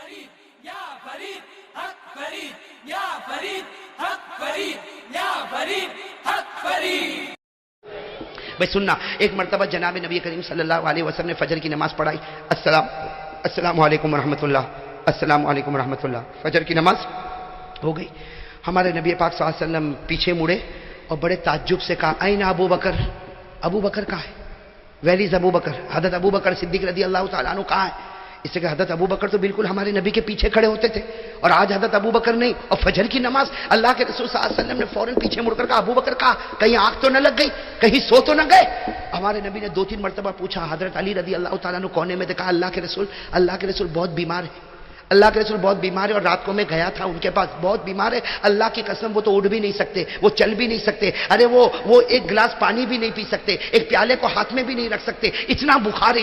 فرید یا فرید حق فرید یا فرید حق فرید یا فرید حق فرید. بھائی سننا، ایک مرتبہ جناب نبی کریم صلی اللہ علیہ وسلم نے فجر کی نماز پڑھائی. السلام علیکم ورحمۃ اللہ، السلام علیکم ورحمۃ اللہ. فجر کی نماز ہو گئی. ہمارے نبی پاک صلی اللہ علیہ وسلم پیچھے مڑے اور بڑے تعجب سے کہا این ابو بکر؟ ابو بکر کہاں ہے؟ ویل از ابو بکر؟ حضرت ابو بکر صدیق رضی اللہ تعالیٰ عنہ کہاں ہے؟ اس سے کہ حضرت ابو بکر تو بالکل ہمارے نبی کے پیچھے کھڑے ہوتے تھے اور آج حضرت ابو بکر نہیں. اور فجر کی نماز اللہ کے رسول صلی اللہ علیہ وسلم نے فوراً پیچھے مڑ کر کہا ابو بکر کہا؟ کہیں آنکھ تو نہ لگ گئی، کہیں سو تو نہ گئے؟ ہمارے نبی نے 2-3 مرتبہ پوچھا. حضرت علی رضی اللہ تعالیٰ عنہ کونے میں دیکھا اللہ کے رسول بہت بیمار ہے، اللہ کے رسول بہت بیمار ہے اور رات کو میں گیا تھا ان کے پاس، بہت بیمار ہے. اللہ کی قسم وہ تو اٹھ بھی نہیں سکتے، وہ چل بھی نہیں سکتے. ارے وہ ایک گلاس پانی بھی نہیں پی سکتے، ایک پیالے کو ہاتھ میں بھی نہیں رکھ سکتے. اتنا بخار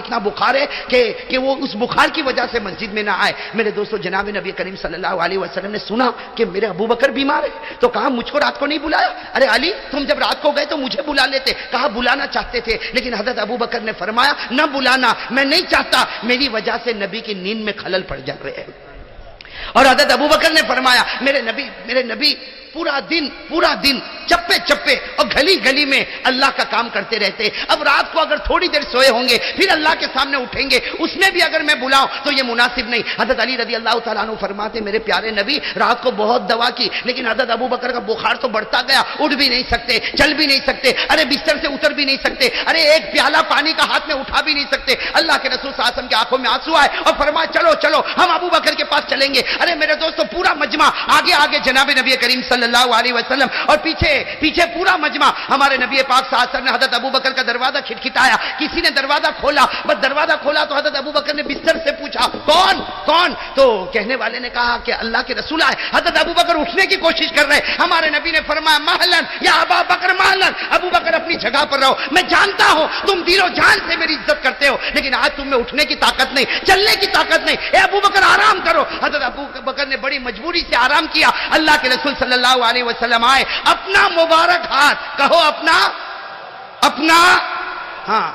ہے کہ وہ اس بخار کی وجہ سے مسجد میں نہ آئے. میرے دوستو، جناب نبی کریم صلی اللہ علیہ وسلم نے سنا کہ میرے ابو بکر بیمار ہے تو کہا مجھ کو رات کو نہیں بلایا؟ ارے علی تم جب رات کو گئے تو مجھے بلا لیتے. کہا بلانا چاہتے تھے لیکن حضرت ابو بکر نے فرمایا نہ بلانا، میں نہیں چاہتا، میری وجہ سے نبی کی نیند میں خلل پڑ جا رہے ہیں. اور حضرت ابو بکر نے فرمایا میرے نبی پورا دن چپے اور گلی میں اللہ کا کام کرتے رہتے. اب رات کو اگر تھوڑی دیر سوئے ہوں گے پھر اللہ کے سامنے اٹھیں گے، اس میں بھی اگر میں بلاؤں تو یہ مناسب نہیں. حضرت علی رضی اللہ تعالیٰ عنہ فرماتے میرے پیارے نبی رات کو بہت دوا کی لیکن حضرت ابو بکر کا بخار تو بڑھتا گیا، اٹھ بھی نہیں سکتے، چل بھی نہیں سکتے، ارے بستر سے اتر بھی نہیں سکتے، ارے ایک پیالہ پانی کا ہاتھ میں اٹھا بھی نہیں سکتے. اللہ کے رسول صلی اللہ علیہ وسلم کی آنکھوں میں آنسو آئے اور فرمایا چلو ہم ابو بکر کے پاس چلیں گے. ارے میرے دوستو، پورا مجمع آگے جناب نبی کریم صلی اللہ علیہ وسلم اور پیچھے پورا مجمع. ہمارے نبی پاک صلی اللہ علیہ وسلم نے حضرت ابو بکر کا دروازہ کھٹکھٹایا، کسی نے دروازہ کھولا. بس دروازہ کھولا تو حضرت ابو بکر نے بستر سے پوچھا کون؟ تو کہنے والے نے کہا کہ اللہ کے رسول آئے. حضرت ابو بکر اٹھنے کی کوشش کر رہے. ہمارے نبی نے فرمایا مہلن یا ابا بکر مہلن، ابو بکر اپنی جگہ پر رہو، میں جانتا ہوں تم دل و جان سے میری عزت کرتے ہو لیکن آج تم میں اٹھنے کی طاقت نہیں، چلنے کی طاقت نہیں. اے ابو بکر آرام کرو. حضرت ابو بکر نے بڑی مجبوری سے آرام کیا. اللہ کے رسول صلی اللہ علیہ وسلم آئے، اپنا مبارک ہاتھ کہو اپنا ہاں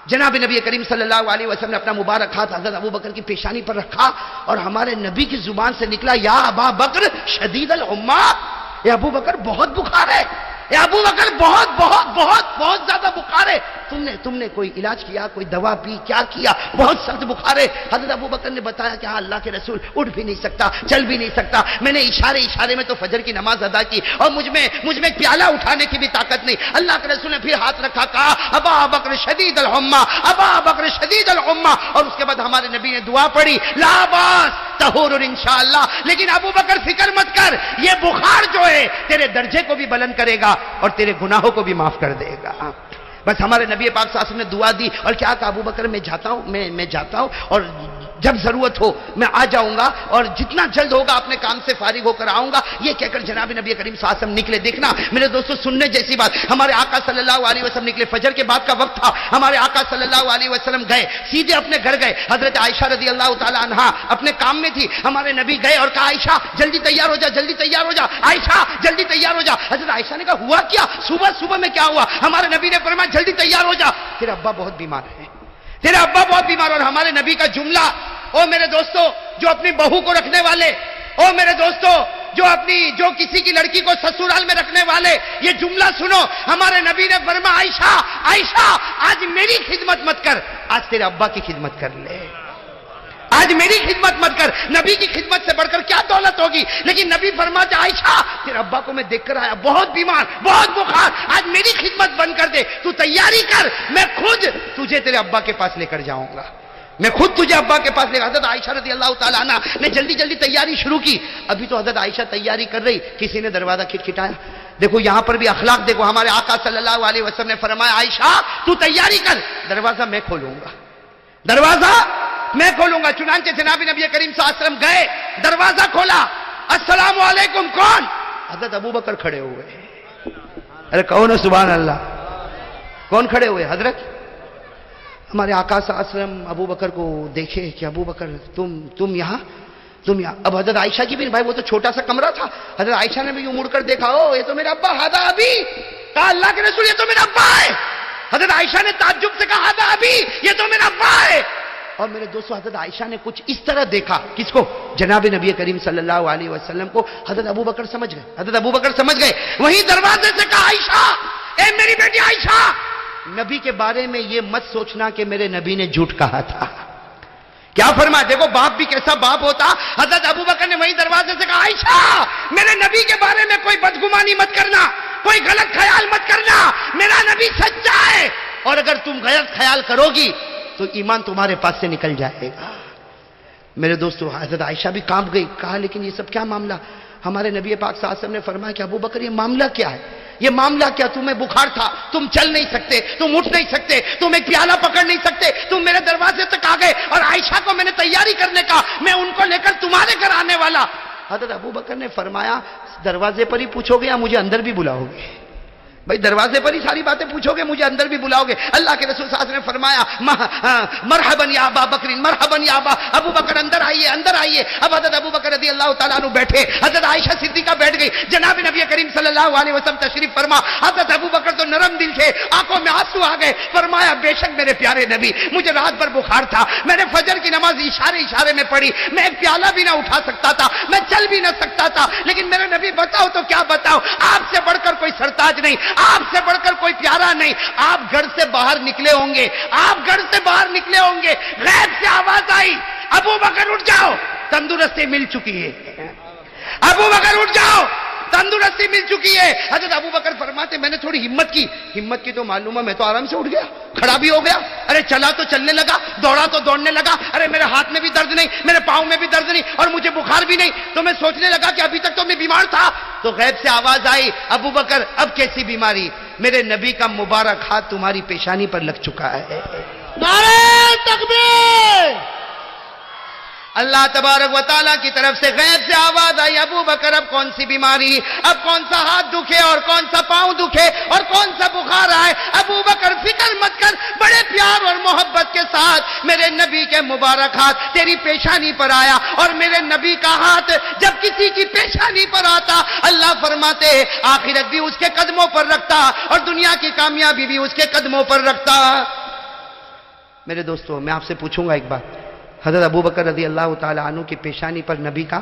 جناب نبی کریم صلی اللہ علیہ وسلم نے اپنا مبارک ہاتھ حضرت ابو بکر کی پیشانی پر رکھا اور ہمارے نبی کی زبان سے نکلا یا ابا بکر شدید الحمہ، اے ابو بکر بہت بخار ہے، اے ابو بکر بہت زیادہ بخار ہے. تم نے کوئی علاج کیا، کوئی دوا پی، کیا کیا؟ بہت سخت بخار ہے. حضرت ابو بکر نے بتایا کہ ہاں اللہ کے رسول اٹھ بھی نہیں سکتا، چل بھی نہیں سکتا، میں نے اشارے میں تو فجر کی نماز ادا کی اور مجھ میں پیالہ اٹھانے کی بھی طاقت نہیں. اللہ کے رسول نے پھر ہاتھ رکھا، کہا ابا بکر شدید الحمہ، ابا بکر شدید الحمہ. اور اس کے بعد ہمارے نبی نے دعا پڑھی لا باس طہور انشاءاللہ. لیکن ابو بکر فکر مت کر، یہ بخار جو ہے تیرے درجے کو بھی بلند کرے گا اور تیرے گناہوں کو بھی معاف کر دے گا. بس ہمارے نبی پاک صلی اللہ علیہ وسلم نے دعا دی اور کیا کہا ابو بکر میں جاتا ہوں اور جب ضرورت ہو میں آ جاؤں گا اور جتنا جلد ہوگا اپنے کام سے فارغ ہو کر آؤں گا. یہ کہہ کر جناب نبی کریم صلی اللہ علیہ وسلم نکلے. دیکھنا میرے دوستو، سننے جیسی بات، ہمارے آقا صلی اللہ علیہ وسلم نکلے، فجر کے بعد کا وقت تھا. ہمارے آقا صلی اللہ علیہ وسلم گئے، سیدھے اپنے گھر گئے. حضرت عائشہ رضی اللہ تعالی عنہا اپنے کام میں تھی. ہمارے نبی گئے اور کہا عائشہ جلدی تیار ہو جا، عائشہ جلدی تیار ہو جا. حضرت عائشہ نے کہا ہوا کیا؟ صبح میں کیا ہوا؟ ہمارے نبی نے فرمایا جلدی تیار ہو جا، تیرا ابا بہت بیمار ہے، اور ہمارے نبی کا جملہ، او میرے دوستو جو اپنی بہو کو رکھنے والے، او میرے دوستو جو کسی کی لڑکی کو سسرال میں رکھنے والے، یہ جملہ سنو. ہمارے نبی نے فرمایا عائشہ آج میری خدمت مت کر، آج تیرے ابا کی خدمت کر لے. آج میری خدمت مت کر، نبی کی خدمت سے بڑھ کر کیا دولت ہوگی. لیکن نبی فرماتے عائشہ تیرے ابا کو میں دیکھ کر آیا، بہت بیمار، بہت بخار، آج میری خدمت بند کر دے، تو تیاری کر، میں خود تجھے تیرے ابا کے پاس لے کر جاؤں گا، میں خود تجھے ابا کے پاس لے گا. حضرت عائشہ رضی اللہ تعالیٰ عنہ نے جلدی تیاری شروع کی. ابھی تو حضرت عائشہ تیاری کر رہی، کسی نے دروازہ کھٹکھٹایا. دیکھو یہاں پر بھی اخلاق دیکھو. ہمارے آقا صلی اللہ علیہ وسلم نے فرمایا عائشہ تو تیاری کر، دروازہ میں کھولوں گا. چنانچہ جناب نبی کریم صلی اللہ علیہ وسلم گئے، دروازہ کھولا، السلام علیکم. کون؟ حضرت ابو بکر کھڑے ہوئے. ارے کون ہے؟ سبحان اللہ. کون کھڑے ہوئے؟ حضرت. ہمارے آقا صلی اللہ علیہ وسلم ابو بکر کو دیکھے کہ ابو بکر تم یہاں. اب حضرت عائشہ کی بھی بھائی وہ تو چھوٹا سا کمرہ تھا. حضرت عائشہ نے بھی یوں مڑ کر دیکھا، او یہ تو میرا ابا. ہادا ابھی، کہا اللہ کے رسول یہ تو میرا ابا ہے. حضرت عائشہ نے تعجب سے کہا ہادا ابھی، یہ تو میرا ابا ہے. اور میرے دوستو حضرت عائشہ نے کچھ اس طرح دیکھا، کس کو؟ جناب نبی کریم صلی اللہ علیہ وسلم کو. حضرت ابو بکر سمجھ گئے، حضرت ابو بکر سمجھ گئے. وہیں دروازے سے کہا عائشہ، اے میری بیٹی عائشہ، نبی کے بارے میں یہ مت سوچنا کہ میرے نبی نے جھوٹ کہا تھا. کیا فرمایا؟ دیکھو باپ بھی کیسا باپ ہوتا. حضرت ابو بکر نے وہیں دروازے سے کہا عائشہ، میرے نبی کے بارے میں کوئی بدگمانی مت کرنا، کوئی غلط خیال مت کرنا، میرا نبی سچا ہے، اور اگر تم غلط خیال کرو گی تو ایمان تمہارے پاس سے نکل جائے گا. میرے دوستو حضرت عائشہ بھی کانپ گئی. کہا لیکن یہ سب کیا معاملہ؟ ہمارے نبی پاک صلی اللہ علیہ وسلم نے فرمایا کہ ابو بکر یہ معاملہ کیا ہے؟ یہ معاملہ کیا؟ تمہیں بخار تھا، تم چل نہیں سکتے، تم اٹھ نہیں سکتے، تم ایک پیالہ پکڑ نہیں سکتے، تم میرے دروازے تک آ گئے، اور عائشہ کو میں نے تیاری کرنے کا، میں ان کو لے کر تمہارے گھر آنے والا. حضرت ابو بکر نے فرمایا دروازے پر ہی پوچھو گے یا مجھے اندر بھی بلاؤ گے؟ بھائی دروازے پر ہی ساری باتیں پوچھو گے، مجھے اندر بھی بلاؤ گے؟ اللہ کے رسول صلی اللہ علیہ وسلم نے فرمایا مرحبا یا ابا بکر، مرحبا یا ابو بکر، اندر آئیے، اندر آئیے. اب حضرت ابو بکر رضی اللہ تعالیٰ عنہ بیٹھے، حضرت عائشہ صدیقہ بیٹھ گئی. جناب نبی کریم صلی اللہ علیہ وسلم تشریف فرما. حضرت ابو بکر تو نرم دل تھے، آنکھوں میں آنسو آ گئے. فرمایا بے شک میرے پیارے نبی، مجھے رات بھر بخار تھا، میں نے فجر کی نماز اشارے میں پڑھی، میں ایک پیالہ بھی نہ اٹھا سکتا تھا، میں چل بھی نہ سکتا تھا، لیکن میرے نبی بتاؤ تو کیا بتاؤ، آپ سے بڑھ کر کوئی سرتاج نہیں، آپ سے بڑھ کر کوئی پیارا نہیں. آپ گھر سے باہر نکلے ہوں گے، آپ گھر سے باہر نکلے ہوں گے، غیب سے آواز آئی ابو بکر اٹھ جاؤ، تندرستی مل چکی ہے. ابو بکر اٹھ جاؤ، تندرستی مل چکی ہے. حضرت ابو بکر فرماتے میں نے تھوڑی ہمت کی تو معلوم ہے، میں تو آرام سے اٹھ گیا، کھڑا بھی ہو گیا. ارے چلا تو چلنے لگا، دوڑا تو دوڑنے لگا. ارے میرے ہاتھ میں بھی درد نہیں، میرے پاؤں میں بھی درد نہیں، اور مجھے بخار بھی نہیں. تو میں سوچنے لگا کہ ابھی تک تو میں بیمار تھا. تو غیب سے آواز آئی ابو بکر اب کیسی بیماری؟ میرے نبی کا مبارک ہاتھ تمہاری پیشانی پر لگ چکا ہے. نعرہ تکبیر! اللہ تبارک و تعالیٰ کی طرف سے غیب سے آواز آئی ابو بکر اب کون سی بیماری، اب کون سا ہاتھ دکھے اور کون سا پاؤں دکھے اور کون سا بخار آئے؟ ابو بکر فکر مت کر، بڑے پیار اور محبت کے ساتھ میرے نبی کے مبارک ہاتھ تیری پیشانی پر آیا. اور میرے نبی کا ہاتھ جب کسی کی پیشانی پر آتا، اللہ فرماتے آخرت بھی اس کے قدموں پر رکھتا اور دنیا کی کامیابی بھی اس کے قدموں پر رکھتا. میرے دوستو میں آپ سے پوچھوں گا ایک بات، حضرت ابو بکر رضی اللہ تعالیٰ عنہ کی پیشانی پر نبی کا،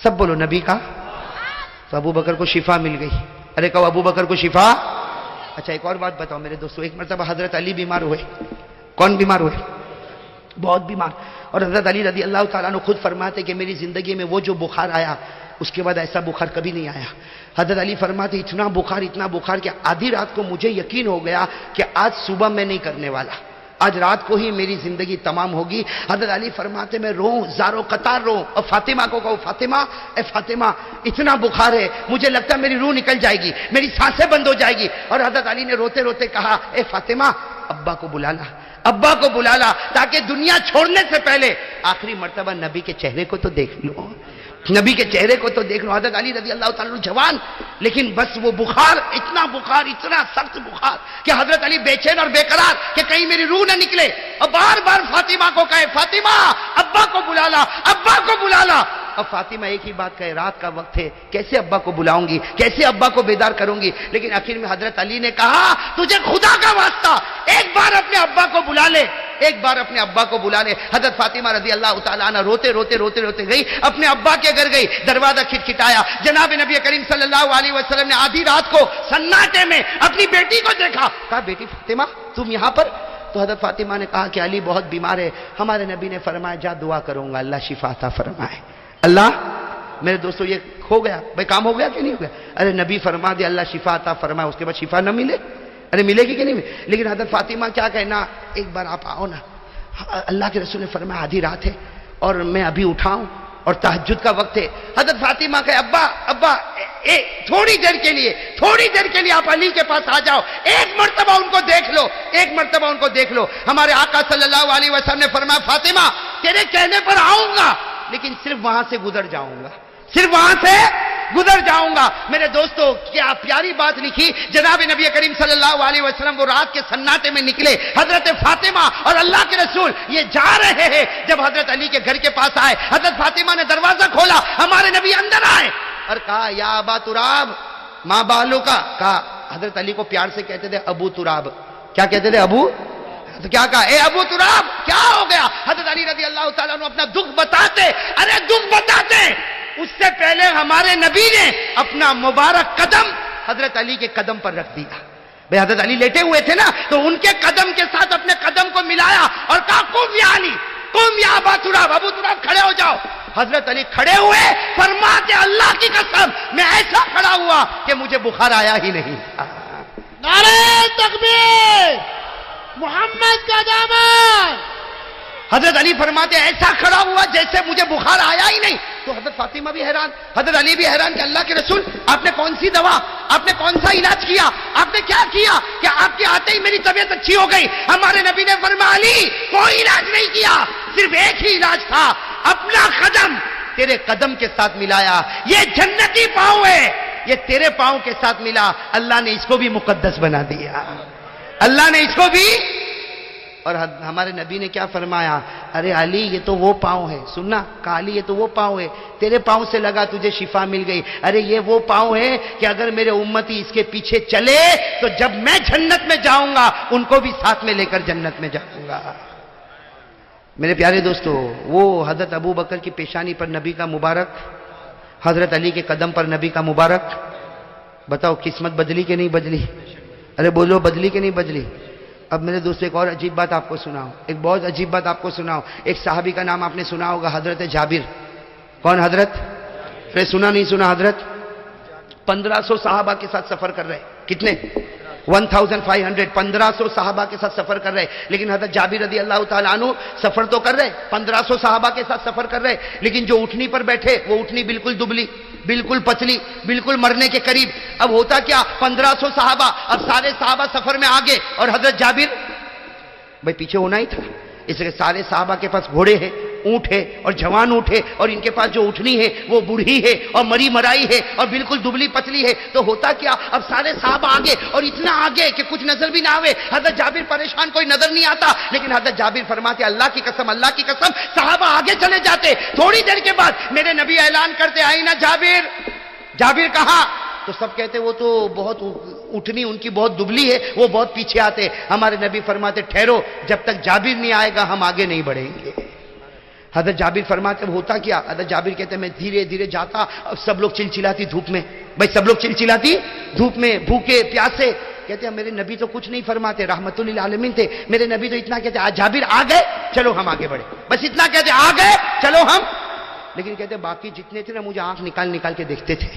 سب بولو نبی کا، تو ابو بکر کو شفا مل گئی. ارے کہو ابو بکر کو شفا. اچھا ایک اور بات بتاؤ میرے دوستو، ایک مرتبہ حضرت علی بیمار ہوئے. کون بیمار ہوئے؟ بہت بیمار. اور حضرت علی رضی اللہ تعالیٰ عنہ خود فرماتے کہ میری زندگی میں وہ جو بخار آیا اس کے بعد ایسا بخار کبھی نہیں آیا. حضرت علی فرماتے اتنا بخار کہ آدھی رات کو مجھے یقین ہو گیا کہ آج صبح میں نہیں کرنے والا، آج رات کو ہی میری زندگی تمام ہوگی. حضرت علی فرماتے میں رو زارو قطار رو، اور فاطمہ کو کہو فاطمہ اے فاطمہ اتنا بخار ہے مجھے لگتا ہے میری روح نکل جائے گی، میری سانسیں بند ہو جائے گی. اور حضرت علی نے روتے روتے کہا اے فاطمہ ابا کو بلا لا، ابا کو بلا لا، تاکہ دنیا چھوڑنے سے پہلے آخری مرتبہ نبی کے چہرے کو تو دیکھ لو، نبی کے چہرے کو تو دیکھ لو. حضرت علی رضی اللہ تعالیٰ عنہ جوان، لیکن بس وہ بخار، اتنا سخت بخار کہ حضرت علی بے چین اور بے قرار کہ کہیں میری روح نہ نکلے، اور بار بار فاطمہ کو کہے فاطمہ ابا کو بلا لا، ابا کو بلا لا. اور فاطمہ ایک ہی بات کہے رات کا وقت ہے، کیسے ابا کو بلاؤں گی، کیسے ابا کو بیدار کروں گی؟ لیکن آخر میں حضرت علی نے کہا تجھے خدا کا واسطہ ایک بار اپنے ابا کو بلا لے، ایک بار اپنے ابا کو بلا لے. حضرت فاطمہ رضی اللہ تعالیٰ عنہ روتے روتے گئی، اپنے ابا کے گھر گئی، دروازہ کھٹکھٹایا. جناب نبی کریم صلی اللہ علیہ وسلم نے آدھی رات کو سناٹے میں اپنی بیٹی کو دیکھا. کہا بیٹی فاطمہ تم یہاں پر؟ تو حضرت فاطمہ نے کہا کہ علی بہت بیمار ہے، ہمارے نبی نے فرمایا جا دعا کروں گا اللہ شفا عطا فرمائے. اللہ میرے دوستو یہ ہو گیا بھائی، کام ہو گیا کہ نہیں ہو گیا؟ ارے نبی فرما دے اللہ شفا عطا فرمائے، اس کے بعد شفا نہ ملے؟ ارے ملے گی کہ نہیں ملے؟ لیکن حضرت فاطمہ کیا کہنا، ایک بار آپ آؤ نا، اللہ کے رسول نے فرمایا آدھی رات ہے اور میں ابھی اٹھاؤں اور تہجد کا وقت ہے. حضرت فاطمہ کہے ابا تھوڑی دیر کے لیے آپ علی کے پاس آ جاؤ، ایک مرتبہ ان کو دیکھ لو. ہمارے آقا صلی اللہ علیہ وسلم نے فرمایا فاطمہ تیرے کہنے پر آؤں گا، لیکن صرف وہاں سے گزر جاؤں گا. میرے دوستو کیا پیاری بات لکھی جناب نبی کریم صلی اللہ علیہ وسلم. وہ رات کے سناٹے میں نکلے، حضرت فاطمہ اور اللہ کے رسول یہ جا رہے ہیں. جب حضرت علی کے گھر کے پاس آئے، حضرت فاطمہ نے دروازہ کھولا، ہمارے نبی اندر آئے اور کہا یا ابا تراب ماں بالو کا. کہا حضرت علی کو پیار سے کہتے تھے ابو تراب. کیا کہتے تھے؟ ابو. تو کیا کہا، اے ابو تراب کیا ہو گیا؟ حضرت علی رضی اللہ تعالیٰ عنہ اپنا دکھ بتاتے، ارے دکھ بتاتے اس سے پہلے ہمارے نبی نے اپنا مبارک قدم حضرت علی کے قدم پر رکھ دیا. بھئی حضرت علی لیٹے ہوئے تھے نا، تو ان کے قدم کے ساتھ اپنے قدم کو ملایا اور کہا قم یا علی، قم یا ابا تراب، ابو تراب کھڑے ہو جاؤ. حضرت علی کھڑے ہوئے، فرماتے اللہ کی قسم میں ایسا کھڑا ہوا کہ مجھے بخار آیا ہی نہیں. نعرہ تکبیر، محمد کا دامن. حضرت علی فرماتے ایسا کھڑا ہوا جیسے مجھے بخار آیا ہی نہیں. تو حضرت فاطمہ بھی حیران، حضرت علی بھی حیران کہ اللہ کے رسول آپ نے کون سی دوا، آپ نے کون سا علاج کیا، آپ نے کیا کیا کہ آپ کے آتے ہی میری طبیعت اچھی ہو گئی؟ ہمارے نبی نے فرمایا علی کوئی علاج نہیں کیا، صرف ایک ہی علاج تھا، اپنا قدم تیرے قدم کے ساتھ ملایا. یہ جنتی پاؤں ہے، یہ تیرے پاؤں کے ساتھ ملا، اللہ نے اس کو بھی مقدس بنا دیا، اللہ نے اس کو بھی. اور ہمارے نبی نے کیا فرمایا، ارے علی یہ تو وہ پاؤں ہے، سننا کہا علی یہ تو وہ پاؤں ہے، تیرے پاؤں سے لگا تجھے شفا مل گئی. ارے یہ وہ پاؤں ہے کہ اگر میرے امتی اس کے پیچھے چلے تو جب میں جنت میں جاؤں گا ان کو بھی ساتھ میں لے کر جنت میں جاؤں گا. میرے پیارے دوستو، وہ حضرت ابو بکر کی پیشانی پر نبی کا مبارک، حضرت علی کے قدم پر نبی کا مبارک. بتاؤ قسمت بدلی کہ نہیں بدلی؟ ارے بولو بدلی کہ نہیں بدلی؟ اب میرے دوستو ایک اور عجیب بات آپ کو سناؤں، ایک بہت عجیب بات آپ کو سناؤں. ایک صحابی کا نام آپ نے سنا ہوگا، حضرت جابر. کون حضرت؟ پھر سنا نہیں سنا حضرت؟ 1500 صحابہ کے ساتھ سفر کر رہے. کتنے؟ 1500 1500 صحابہ کے ساتھ سفر کر رہے. لیکن حضرت جابر رضی اللہ تعالیٰ عنہ سفر تو کر رہے، 1500 صحابہ کے ساتھ سفر کر رہے، لیکن جو اٹھنی پر بیٹھے وہ اٹھنی بالکل دبلی، بالکل پتلی، بالکل مرنے کے قریب. اب ہوتا کیا، 1500 صحابہ، اب سارے صحابہ سفر میں آگے اور حضرت جابر بھائی پیچھے ہونا ہی تھا. اس لیے سارے صحابہ کے پاس گھوڑے ہیں، اونٹ ہے اور جوان اونٹ ہے، اور ان کے پاس جو اٹھنی ہے وہ بوڑھی ہے اور مری مرائی ہے اور بالکل دبلی پتلی ہے. تو ہوتا کیا، اب سارے صحابہ آگے اور اتنا آگے کہ کچھ نظر بھی نہ آوے. حضرت جابر پریشان، کوئی نظر نہیں آتا. لیکن حضرت جابر فرماتے اللہ کی قسم، اللہ کی قسم، صحابہ آگے چلے جاتے. تھوڑی دیر کے بعد میرے نبی اعلان کرتے آئی نا جابر. جابر کہا تو سب کہتے وہ تو بہت اٹھنی ان کی بہت دبلی ہے، وہ بہت پیچھے آتے. ہمارے نبی فرماتے ٹھہرو، جب تک جابر نہیں آئے گا ہم آگے نہیں بڑھیں گے. حضرت جابر فرماتے ہوتا کیا، حضرت جابر کہتے میں دھیرے دھیرے جاتا، اب سب لوگ چلچلاتی دھوپ میں. بھائی سب لوگ چلچلاتی دھوپ میں، بھوکے پیاسے. کہتے ہیں میرے نبی تو کچھ نہیں فرماتے، رحمت للعالمین تھے. میرے نبی تو اتنا کہتے جابر آ گئے چلو ہم آگے بڑھے، بس اتنا کہتے آ گئے چلو ہم. لیکن کہتے باقی جتنے تھے نا مجھے آنکھ نکال نکال کے دیکھتے تھے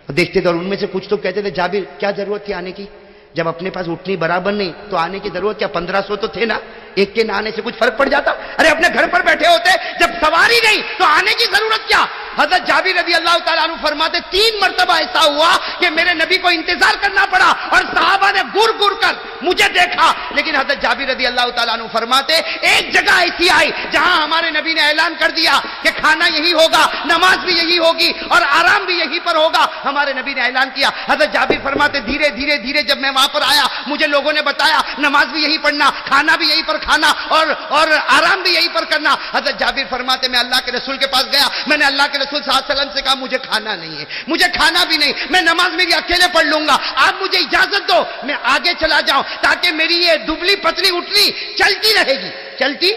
اور ان میں سے کچھ تو کہتے تھے جابر کیا ضرورت تھی آنے کی، جب اپنے پاس اٹھنی برابر نہیں تو آنے کی ضرورت کیا، 1500 تو تھے نا، ایک کے نہ آنے سے کچھ فرق پڑ جاتا. ارے اپنے گھر پر بیٹھے ہوتے، جب سواری نہیں تو آنے کی ضرورت کیا. حضرت جابر رضی اللہ تعالیٰ عنہ فرماتے 3 مرتبہ ایسا ہوا کہ میرے نبی کو انتظار کرنا پڑا اور صحابہ نے گر گر کر مجھے دیکھا. لیکن حضرت جابر رضی اللہ تعالیٰ عنہ فرماتے ایک جگہ ایسی آئی جہاں ہمارے نبی نے اعلان کر دیا کہ کھانا یہی ہوگا، نماز بھی یہی ہوگی اور آرام بھی یہی پر ہوگا. ہمارے نبی نے اعلان کیا. حضرت جابر فرماتے دھیرے دھیرے دھیرے جب میں وہاں پر آیا مجھے لوگوں نے بتایا نماز بھی یہی پڑھنا، کھانا بھی یہی پر کھانا اور آرام بھی یہی پر کرنا. حضرت جابر فرماتے میں اللہ کے رسول کے پاس گیا، میں نے اللہ کے رسول صلی اللہ علیہ وسلم سے کہا مجھے کھانا نہیں ہے، مجھے کھانا بھی نہیں، میں نماز میری اکیلے پڑھ لوں گا، آپ مجھے اجازت دو میں آگے چلا جاؤں تاکہ میری یہ دبلی پتلی اٹھنی چلتی رہے گی، چلتی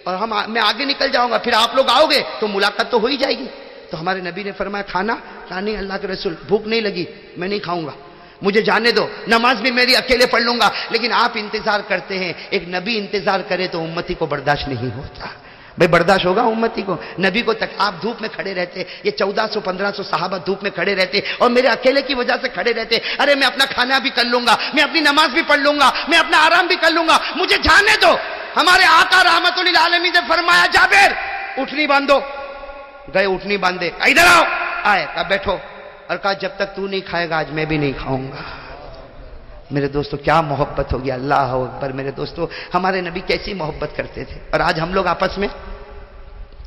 اور میں آگے نکل جاؤں گا، پھر آپ لوگ آؤ گے تو ملاقات تو ہو ہی جائے گی. تو ہمارے نبی نے فرمایا کھانا؟ کہا نہیں اللہ کے رسول بھوک نہیں لگی، میں نہیں کھاؤں گا، مجھے جانے دو، نماز بھی میری اکیلے پڑھ لوں گا. لیکن آپ انتظار کرتے ہیں، ایک نبی انتظار کرے تو امتی کو برداشت نہیں ہوتا. بھئی برداشت ہوگا امتی کو؟ نبی کو تک آپ دھوپ میں کھڑے رہتے، یہ 1400-1500 صحابہ دھوپ میں کھڑے رہتے اور میرے اکیلے کی وجہ سے کھڑے رہتے. ارے میں اپنا کھانا بھی کر لوں گا، میں اپنی نماز بھی پڑھ لوں گا، میں اپنا آرام بھی کر لوں گا، مجھے جانے دو. ہمارے آقا رحمت للعالمین نے فرمایا جابر اٹھنی باندھو. گئے اٹھنی باندھے، ادھر آؤ، آئے کہا بیٹھو، اور کہا جب تک تو نہیں کھائے گا آج میں بھی نہیں کھاؤں گا. میرے دوستو کیا محبت ہوگی، اللہ اکبر. میرے دوستو ہمارے نبی کیسی محبت کرتے تھے، اور آج ہم لوگ آپس میں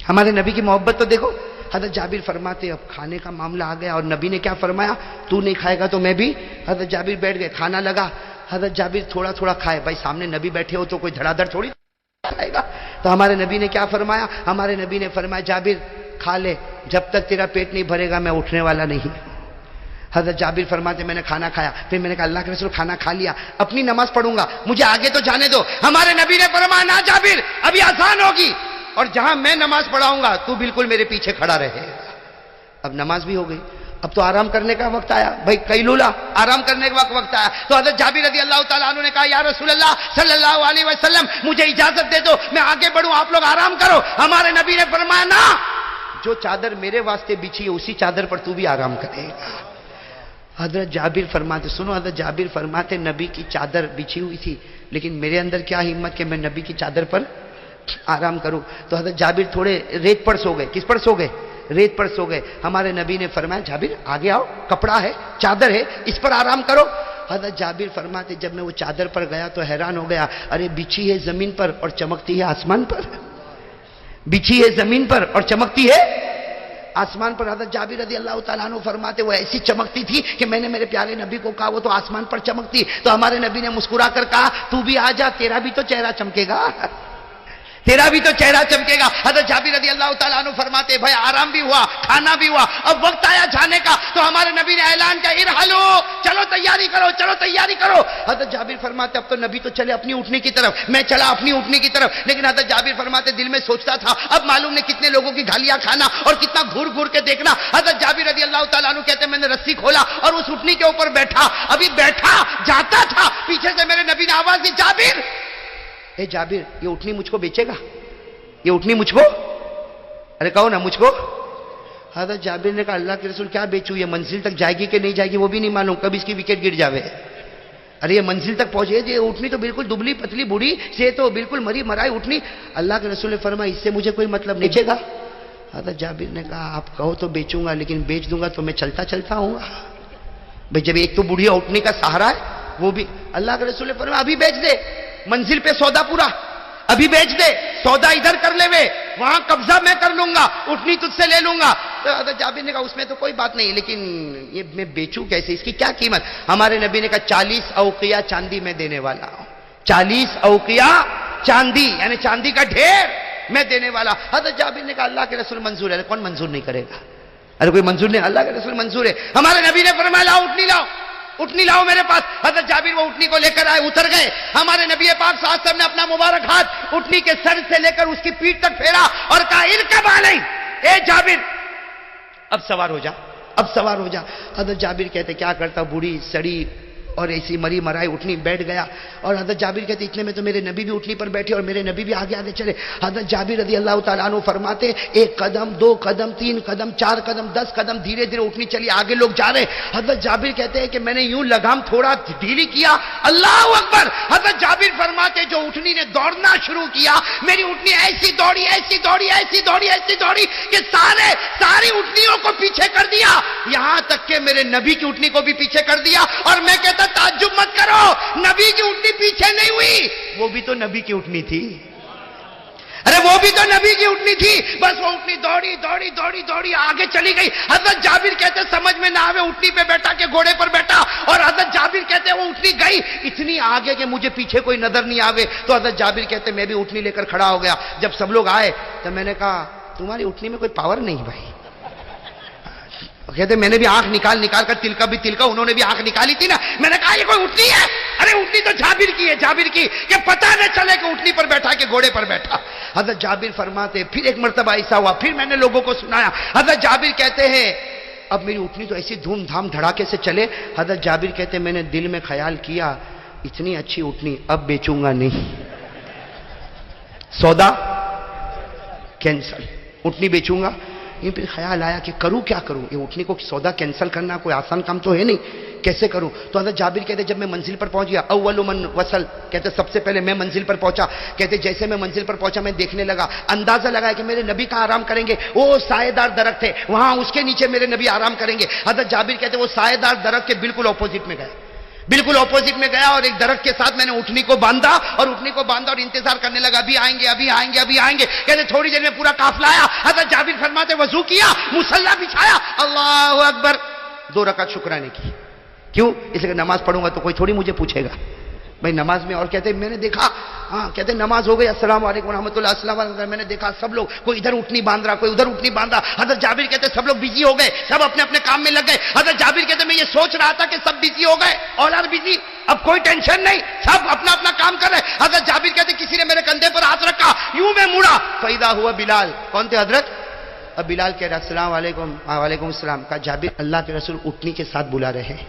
ہمارے نبی کی محبت تو دیکھو. حضرت جابر فرماتے اب کھانے کا معاملہ آ گیا اور نبی نے کیا فرمایا، تو نہیں کھائے گا تو میں بھی. حضرت جابر بیٹھ گئے، کھانا لگا، حضرت جابر تھوڑا تھوڑا کھائے. بھائی سامنے نبی بیٹھے ہو تو کوئی دھڑا دھڑ تھوڑی کھائے گا. تو ہمارے نبی نے کیا فرمایا، ہمارے نبی نے فرمایا جابر کھا لے، جب تک تیرا پیٹ نہیں بھرے گا میں اٹھنے والا نہیں. حضرت جابر فرماتے میں نے کھانا کھایا، پھر میں نے کہا اللہ کے رسول کھانا کھا لیا، اپنی نماز پڑھوں گا، مجھے آگے تو جانے دو۔ ہمارے نبی نے فرمایا نہ جابر، ابھی آسان ہوگی، اور جہاں میں نماز پڑھاؤں گا تو بالکل میرے پیچھے کھڑا رہے۔ اب نماز بھی ہو گئی، اب تو آرام کرنے کا وقت آیا، بھائی قیلولہ آرام کرنے کا وقت آیا۔ تو حضرت جابر رضی اللہ تعالیٰ عنہ نے کہا یا رسول اللہ صلی اللہ علیہ وسلم مجھے اجازت دے دو، میں آگے بڑھوں، آپ لوگ آرام کرو۔ ہمارے نبی نے فرمایا نہ، جو چادر میرے واسطے بچھی ہے اسی چادر پر تو بھی آرام کرے گا۔ حضرت جابر فرماتے، سنو، حضرت جابر فرماتے نبی کی چادر بچھی ہوئی تھی، لیکن میرے اندر کیا ہمت کہ میں نبی کی چادر پر آرام کروں۔ تو حضرت جابر تھوڑے ریت پر سو گئے۔ کس پر سو گئے؟ ریت پر سو گئے۔ ہمارے نبی نے فرمایا جابر آگے آؤ، کپڑا ہے، چادر ہے، اس پر آرام کرو۔ حضرت جابر فرماتے جب میں وہ چادر پر گیا تو حیران ہو گیا، ارے بچھی ہے زمین پر اور چمکتی ہے آسمان پر، بچھی ہے زمین پر اور چمکتی ہے آسمان پر۔ حضرت جابر رضی اللہ تعالیٰ عنہ فرماتے وہ ایسی چمکتی تھی کہ میں نے میرے پیارے نبی کو کہا وہ تو آسمان پر چمکتی، تو ہمارے نبی نے مسکرا کر کہا تو بھی آ جا، تیرا بھی تو چہرہ چمکے گا، تیرا بھی تو چہرہ چمکے گا۔ حضرت جابر رضی اللہ تعالیٰ عنہ فرماتے بھائی آرام بھی ہوا، کھانا بھی ہوا، اب وقت آیا جانے کا، تو ہمارے نبی نے اعلان کیا ارحلو، چلو تیاری کرو، چلو تیاری کرو۔ حضرت جابر فرماتے اب تو نبی تو چلے اپنی اٹھنے کی طرف، میں چلا اپنی اٹھنے کی طرف، لیکن حضرت جابر فرماتے دل میں سوچتا تھا اب معلوم نہیں کتنے لوگوں کی گالیاں کھانا اور کتنا گھور گھور کے دیکھنا۔ حضرت جابر رضی اللہ تعالیٰ عنہ کہتے میں نے رسی کھولا اور اس اٹھنی کے اوپر بیٹھا، ابھی بیٹھا جاتا تھا، پیچھے سے میرے نبی نے آواز دی جابر، اے جابر یہ اٹھنی مجھ کو بیچے گا، یہ اٹھنی مجھ کو، ارے کہو نا مجھ کو۔ حضرت جابر نے کہا اللہ کے رسول کیا بیچوں، یہ منزل تک جائے گی کہ نہیں جائے گی وہ بھی نہیں معلوم، کب اس کی وکٹ گر جاوے، ارے یہ منزل تک پہنچے، یہ اٹھنی تو بالکل دبلی پتلی بوڑھی سے تو بالکل مری مرائی اٹھنی۔ اللہ کے رسول نے فرمایا اس سے مجھے کوئی مطلب نہیں بیچے گا۔ حضرت جابر نے کہا آپ کہو تو بیچوں گا، لیکن بیچ دوں گا تو میں چلتا چلتا ہوں گا، بھائی جب ایک تو بوڑھی اٹھنی کا سہارا ہے وہ بھی۔ اللہ کے رسول نے فرمایا ابھی بیچ دے، منزل پہ سودا پورا، ابھی بیچ دے، سودا ادھر کر لے وے، وہاں قبضہ میں کر لوں گا، اٹھنی تجھ سے لے لوں گا۔ تو حضرت جابر نے کہا اس میں تو کوئی بات نہیں، لیکن یہ میں بیچوں کیسے، اس کی کیا قیمت؟ ہمارے نبی نے کہا 40 اوقیہ چاندی میں دینے والا ہوں، 40 اوقیہ چاندی یعنی چاندی کا ڈھیر میں دینے والا۔ حضرت جابر نے کہا اللہ کے رسول منظور ہے، کون منظور نہیں کرے گا، ارے کوئی منظور نہیں، اللہ کے رسول منظور ہے۔ ہمارے نبی نے فرمایا لاؤ اٹھنی لاؤ، اٹھنی لاؤ میرے پاس۔ حضرت جابر وہ اٹھنی کو لے کر آئے، اتر گئے۔ ہمارے نبی پاک صلی اللہ علیہ وسلم نے اپنا مبارک ہاتھ اٹھنی کے سر سے لے کر اس کی پیٹھ تک پھیرا اور کہا ارکب علی، اے جابر اب سوار ہو جا، اب سوار ہو جا۔ حضرت جابر کہتے کیا کرتا، بوڑھی سڑی اور ایسی مری مرائی اٹھنی، بیٹھ گیا۔ اور حضرت جابر کہتے اتنے میں تو میرے نبی بھی اٹھنی پر بیٹھے اور میرے نبی بھی آگے آگے چلے۔ حضرت جابر رضی اللہ تعالیٰ عنہ فرماتے ایک قدم، 2 قدم، 3 قدم، 4 قدم، 10 قدم، دھیرے دھیرے اٹھنی چلی، آگے لوگ جا رہے۔ حضرت جابر کہتے ہیں کہ میں نے یوں لگام تھوڑا ڈھیلی کیا، اللہ اکبر۔ حضرت جابر فرماتے جو اٹھنی نے دوڑنا شروع کیا، میری اٹھنی ایسی دوڑی ایسی دوڑی ایسی دوڑی ایسی دوڑی کہ ساری اٹھنیوں کو پیچھے کر دیا، یہاں تک کہ میرے نبی کی اٹھنی کو بھی پیچھے کر دیا۔ اور میں کہتا تعجب مت کرو، نبی کی اٹھنی پیچھے نہیں ہوئی، وہ بھی تو نبی کی اٹھنی تھی، ارے وہ بھی تو نبی کی اٹھنی تھی، بس وہ اٹھنی دوڑی دوڑی دوڑی دوڑی آگے چلی گئی۔ حضرت جابر کہتے سمجھ میں نہ آوے اٹھنی پہ بیٹھا کہ گھوڑے پر بیٹھا، اور حضرت جابر کہتے وہ اٹھنی گئی اتنی آگے کہ مجھے پیچھے کوئی نظر نہیں آوے۔ تو حضرت جابر کہتے میں بھی اٹھنی لے کر کھڑا ہو گیا۔ جب سب لوگ آئے تو میں نے کہا تمہاری اٹھنی میں کوئی پاور نہیں بھائی، کہتے میں نے بھی آنکھ نکال کر تلکا بھی تلکا، انہوں نے بھی آنکھ نکالی تھی نا۔ میں نے کہا یہ کوئی اٹھنی ہے، ارے اٹھنی تو جابر کی ہے، جابر کی، کہ پتہ نہ چلے کہ اٹھنی پر بیٹھا کہ گھوڑے پر بیٹھا۔ حضرت جابر فرماتے پھر ایک مرتبہ ایسا ہوا، پھر میں نے لوگوں کو سنایا۔ حضرت جابر کہتے ہیں اب میری اٹھنی تو ایسی دھوم دھام دھڑاکے سے چلے۔ حضرت جابر کہتے میں نے دل میں خیال کیا اتنی اچھی اٹھنی اب بیچوں گا نہیں، سودا کینسل، اٹھنی بیچوں گا۔ یہ پھر خیال آیا کہ کروں کیا کروں، یہ اٹھنی کو سودا کینسل کرنا کوئی آسان کام تو ہے نہیں، کیسے کروں؟ تو حضرت جابر کہتے جب میں منزل پر پہنچ گیا، اول من وصل، کہتے سب سے پہلے میں منزل پر پہنچا۔ کہتے جیسے میں منزل پر پہنچا میں دیکھنے لگا، اندازہ لگایا کہ میرے نبی کا آرام کریں گے، وہ سائے دار درخت ہے وہاں، اس کے نیچے میرے نبی آرام کریں گے۔ حضرت جابر کہتے وہ سائے دار درخت کے بالکل اپوزٹ میں گئے، بالکل اپوزٹ میں گیا، اور ایک درخت کے ساتھ میں نے اٹھنی کو باندھا اور انتظار کرنے لگا، ابھی آئیں گے ابھی آئیں گے ابھی آئیں گے۔ کہتے تھوڑی دیر میں پورا قافلہ آیا۔ حضرت جابر فرماتے وضو کیا، مصلی بچھایا، اللہ اکبر، 2 رکعت شکرانے کی۔ کیوں؟ اس لیے کہ نماز پڑھوں گا تو کوئی تھوڑی مجھے پوچھے گا بھائی نماز میں۔ اور کہتے میں نے دیکھا ہاں کہتے ہیں نماز ہو گئی، السلام علیکم ورحمۃ اللہ، السلام علیکم. میں نے دیکھا سب لوگ، کوئی ادھر اٹھنی باندھ رہا، کوئی ادھر اٹھنی باندھ رہا. حضرت جابر کہتے ہیں سب لوگ بزی ہو گئے، سب اپنے اپنے کام میں لگ گئے. حضرت جابر کہتے ہیں میں یہ سوچ رہا تھا کہ سب بزی ہو گئے، اولاد بزی، اب کوئی ٹینشن نہیں، سب اپنا اپنا کام کر رہے. حضرت جابر کہتے ہیں کسی نے میرے کندھے پر ہاتھ رکھا، یوں میں مڑا، فیضا ہوا بلال. کون تھے حضرت؟ اب بلال کہہ رہا السلام علیکم. وعلیکم السلام. کہا جابر اللہ کے رسول اٹھنی کے ساتھ بلا رہے ہیں.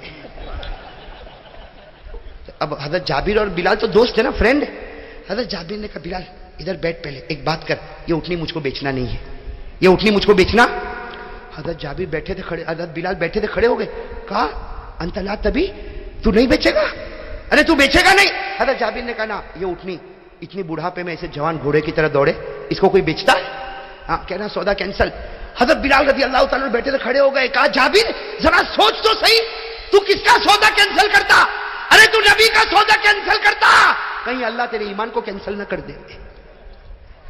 اب حضرت جابر اور بلال تو دوست ہے نا، فرینڈ. حضرت جابر نے کہا بلال ادھر بیٹھ، پہلے ایک بات کر، یہ اٹھنی مجھ کو بیچنا نہیں ہے، یہ اٹھنی مجھ کو بیچنا. حضرت جابر بیٹھے تھے کھڑے، حضرت بلال بیٹھے تھے کھڑے ہو گئے. کہا انت لا تبی، تو نہیں بیچے گا؟ ارے تو بیچے گا نہیں؟ حضرت جابر نے کہا نا، یہ اٹھنی اتنی بڑھاپے میں ایسے جوان گھوڑے کی طرح دوڑے، اس کو کوئی بیچتا ہے؟ ہاں کہنا سودا کینسل. حضرت بلال رضی اللہ تعالیٰ بیٹھے تھے کھڑے ہو گئے. کہا جابر ذرا سوچ تو صحیح، تو کس کا سودا کینسل کرتا؟ ارے تو نبی کا سودا کینسل کرتا، کہیں اللہ تیرے ایمان کو کینسل نہ کر دے.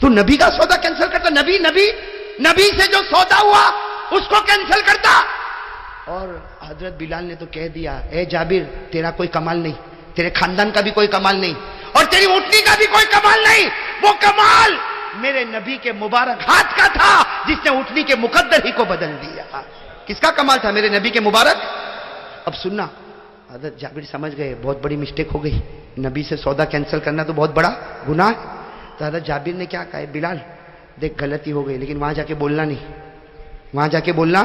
تو نبی کا سودا کینسل کرتا، نبی سے جو سودا ہوا اس کو کینسل کرتا. اور حضرت بلال نے تو کہہ دیا اے جابر تیرا کوئی کمال نہیں، تیرے خاندان کا بھی کوئی کمال نہیں، اور تیری اٹھنی کا بھی کوئی کمال نہیں. وہ کمال میرے نبی کے مبارک ہاتھ کا تھا جس نے اٹھنی کے مقدر ہی کو بدل دیا. کس کا کمال تھا؟ میرے نبی کے مبارک. اب سننا، حضرت جابر سمجھ گئے بہت بڑی مسٹیک ہو گئی، نبی سے سودا کینسل کرنا تو بہت بڑا گناہ ہے. تو حضرت جابر نے کیا کہا، بلال دیکھ غلطی ہو گئی لیکن وہاں جا کے بولنا نہیں، وہاں جا کے بولنا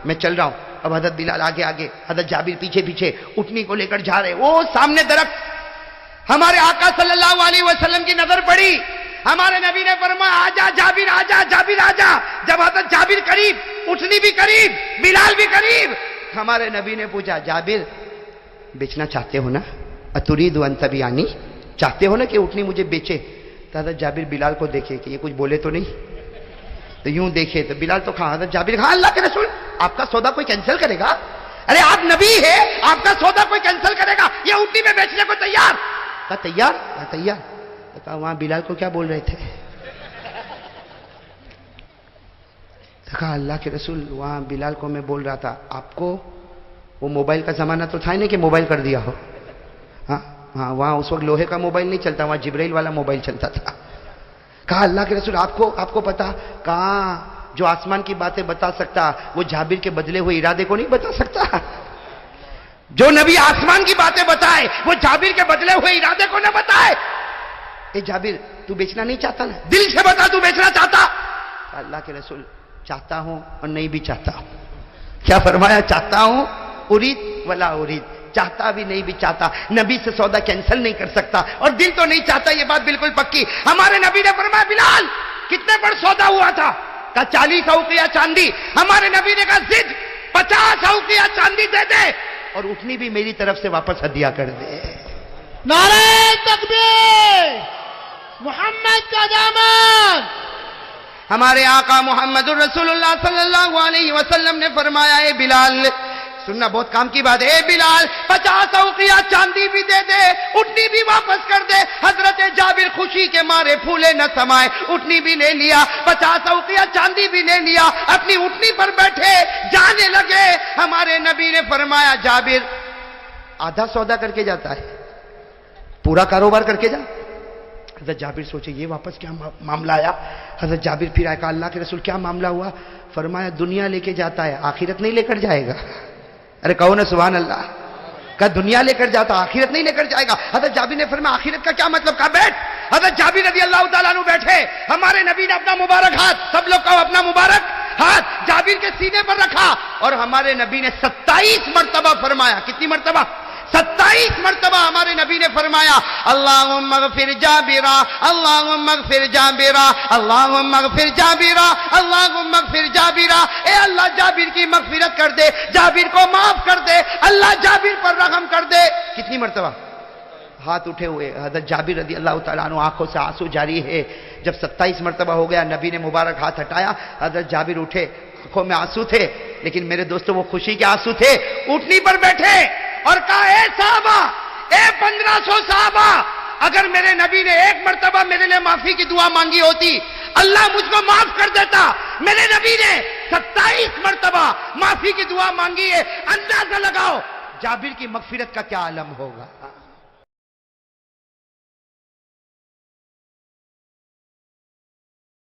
میں چل رہا ہوں. اب حضرت بلال آگے آگے، حضرت جابر پیچھے پیچھے اٹھنی کو لے کر جا رہے. وہ سامنے درخت، ہمارے آقا صلی اللہ علیہ وسلم کی نظر پڑی. ہمارے نبی نے فرمایا آجا جابر آجا، جابر آجا. جب حضرت جابر قریب، اٹھنی بھی قریب، بلال بھی قریب، ہمارے نبی نے پوچھا جابر بیچنا چاہتے ہو نا؟ اتريد ان تبيعني، چاہتے ہو نا کہ اٹھنی مجھے بیچے؟ تو حضرت جابر بلال کو دیکھے کہ یہ کچھ بولے تو نہیں، تو یوں دیکھے تو بلال تو کہا، حضرت جابر کہا اللہ کے رسول آپ کا سودا کوئی کینسل کرے گا؟ ارے آپ نبی ہے، آپ کا سودا کوئی کینسل کرے گا؟ یہ اٹھنی میں بیچنے کو تیار؟ کہا تیار؟ کہا تیار. تو کہا وہاں بلال کو کیا بول رہے تھے؟ تو کہا اللہ کے رسول وہاں بلال کو میں بول رہا تھا آپ کو، وہ موبائل کا زمانہ تو تھا ہی نہیں کہ موبائل کر دیا ہو. ہاں ہاں وہاں اس وقت لوہے کا موبائل نہیں چلتا، وہاں جبرائیل والا موبائل چلتا تھا. کہا اللہ کے رسول آپ کو پتا؟ کہاں جو آسمان کی باتیں بتا سکتا وہ جابر کے بدلے ہوئے ارادے کو نہیں بتا سکتا. جو نبی آسمان کی باتیں بتائے وہ جابر کے بدلے ہوئے ارادے کو نہ بتائے. اے جابر تو بیچنا نہیں چاہتا نا؟ دل سے بتا تو بیچنا چاہتا؟ اللہ کے رسول چاہتا ہوں اور نہیں بھی چاہتا ہوں. کیا فرمایا؟ چاہتا ہوں ارید ولا ارید، چاہتا بھی نہیں بھی چاہتا. نبی سے سودا کینسل نہیں کر سکتا اور دل تو نہیں چاہتا، یہ بات بالکل پکی. ہمارے نبی نے فرمایا بلال کتنے پر سودا ہوا تھا؟ کہا 40 اوقیہ چاندی. ہمارے نبی نے کہا زد 50 اوقیہ چاندی دے دے اور اٹھنی بھی میری طرف سے واپس ہدیہ کر دے. نعرہ تکبیر، محمد کا دامن. ہمارے آقا محمد الرسول اللہ صلی اللہ علیہ وسلم نے فرمایا اے بلال، سننا بہت کام کی بات ہے، اے بلال 50 اوقیہ چاندی بھی دے دے، اٹھنی بھی واپس کر دے. حضرت جابر خوشی کے مارے پھولے نہ سمائے، اٹھنی بھی لے لیا، 50 اوقیہ چاندی بھی لے لیا، اپنی اٹھنی پر بیٹھے جانے لگے. ہمارے نبی نے فرمایا جابر آدھا سودا کر کے جاتا ہے، پورا کاروبار کر کے جا. حضرت جابر سوچے یہ واپس کیا معاملہ آیا. حضرت جابر پھر آئے، کہا اللہ کے رسول کیا معاملہ ہوا؟ فرمایا دنیا لے کے جاتا ہے آخرت نہیں لے کر جائے گا. ارے کہو نا سبحان اللہ. کہا دنیا لے کر جاتا آخرت نہیں لے کر جائے گا. حضرت جابر نے فرمایا آخرت کا کیا مطلب؟ کہا بیٹھ. حضرت جابر رضی اللہ تعالیٰ عنہ بیٹھے، ہمارے نبی نے اپنا مبارک ہاتھ، سب لوگ کہو اپنا مبارک ہاتھ جابر کے سینے پر رکھا اور ہمارے نبی نے 27 مرتبہ فرمایا. کتنی مرتبہ؟ 27 مرتبہ ہمارے نبی نے فرمایا اللہم اغفر جابرا، اللہم اغفر جابرا، اللہم اغفر جابرا، اللہم اغفر جابرا. اے اللہ جابر کی مغفرت کر دے، جابر کو معاف کر دے، اللہ جابر پر رحم کر دے. کتنی مرتبہ؟ ہاتھ اٹھے ہوئے. حضرت جابر رضی اللہ تعالیٰ عنہ آنکھوں سے آنسو جاری ہے. جب 27 مرتبہ ہو گیا نبی نے مبارک ہاتھ ہٹایا، حضرت جابر اٹھے، آنکھوں میں آنسو تھے لیکن میرے دوستوں وہ خوشی کے آنسو تھے. اٹھنی پر بیٹھے اور کہا اے صحابہ، اے 1500 صحابہ، اگر میرے نبی نے ایک مرتبہ میرے لیے معافی کی دعا مانگی ہوتی اللہ مجھ کو معاف کر دیتا. میرے نبی نے 27 مرتبہ معافی کی دعا مانگی ہے. اندازہ لگاؤ جابر کی مغفرت کا کیا عالم ہوگا.